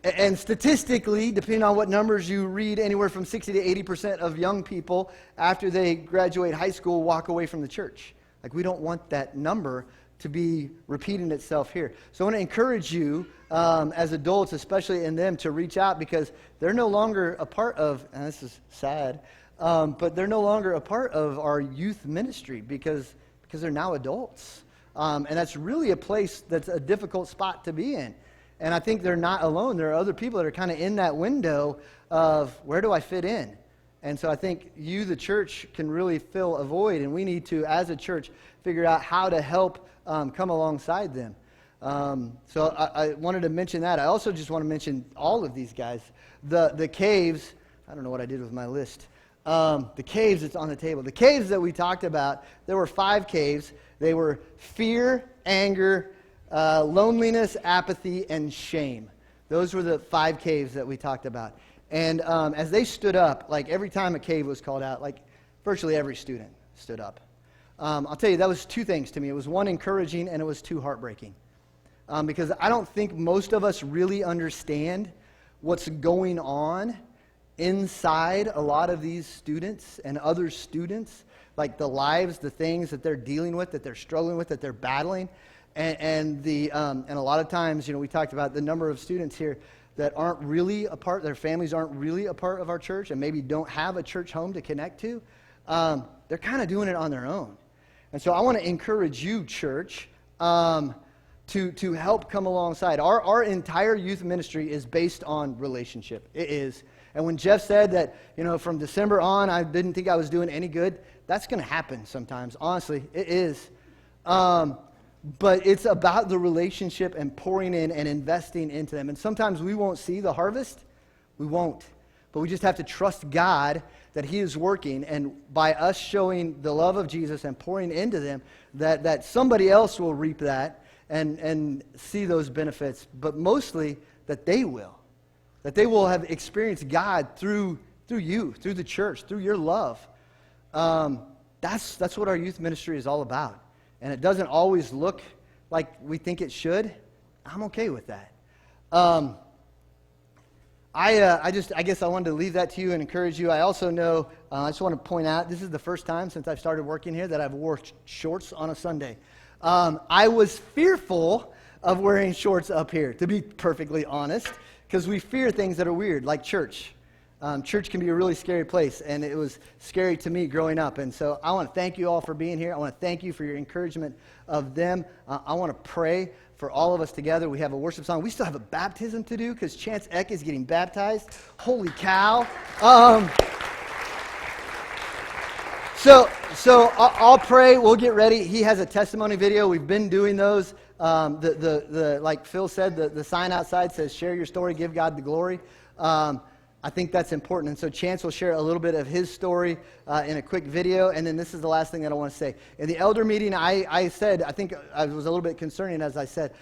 And statistically, depending on what numbers you read, anywhere from 60 to 80% of young people after they graduate high school walk away from the church. Like, we don't want that number to be repeating itself here. So I want to encourage you as adults, especially in them, to reach out, because they're no longer a part of, and this is sad, but they're no longer a part of our youth ministry because they're now adults. And that's really a place that's a difficult spot to be in. And I think they're not alone. There are other people that are kind of in that window of, where do I fit in? And so I think you, the church, can really fill a void, and we need to, as a church, figure out how to help come alongside them. So I wanted to mention that. I also just want to mention all of these guys. The caves, I don't know what I did with my list. The caves that's on the table. The caves that we talked about, there were 5 caves. They were fear, anger, loneliness, apathy, and shame. Those were the 5 caves that we talked about. And as they stood up, like every time a cave was called out, like virtually every student stood up. I'll tell you, that was 2 things to me. It was 1, encouraging, and it was 2, heartbreaking. Because I don't think most of us really understand what's going on inside a lot of these students and other students, like the lives, the things that they're dealing with, that they're struggling with, that they're battling. And a lot of times, we talked about the number of students here that aren't really a part, their families aren't really a part of our church and maybe don't have a church home to connect to. They're kind of doing it on their own. And so I want to encourage you, church, to help come alongside. Our entire youth ministry is based on relationship. It is. And when Jeff said that, from December on, I didn't think I was doing any good, that's going to happen sometimes. Honestly, it is. But it's about the relationship and pouring in and investing into them. And sometimes we won't see the harvest. We won't. But we just have to trust God that He is working. And by us showing the love of Jesus and pouring into them, that somebody else will reap that and see those benefits. But mostly that they will. That they will have experienced God through you, through the church, through your love. That's what our youth ministry is all about. And it doesn't always look like we think it should. I'm okay with that. I guess I wanted to leave that to you and encourage you. I also know, I just want to point out, this is the first time since I've started working here that I've worn shorts on a Sunday. I was fearful of wearing shorts up here, to be perfectly honest, because we fear things that are weird, like church. Church can be a really scary place, and it was scary to me growing up. And so I want to thank you all for being here. I want to thank you for your encouragement of them. I want to pray for all of us together. We have a worship song. We still have a baptism to do because Chance Eck is getting baptized. Holy cow. So I'll pray. We'll get ready. He has a testimony video. We've been doing those. Like Phil said, the sign outside says, share your story, give God the glory. I think that's important. And so Chance will share a little bit of his story in a quick video. And then this is the last thing that I want to say. In the elder meeting, I said, I think I was a little bit concerning, as I said,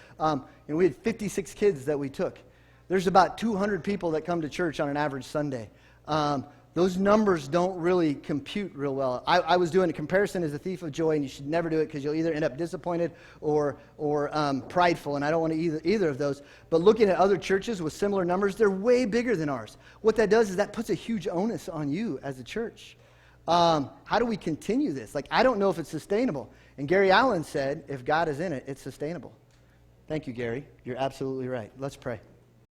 we had 56 kids that we took. There's about 200 people that come to church on an average Sunday. Those numbers don't really compute real well. I was doing a comparison as a thief of joy, and you should never do it because you'll either end up disappointed or prideful, and I don't want to either of those. But looking at other churches with similar numbers, they're way bigger than ours. What that does is that puts a huge onus on you as a church. How do we continue this? Like, I don't know if it's sustainable. And Gary Allen said, if God is in it, it's sustainable. Thank you, Gary. You're absolutely right. Let's pray.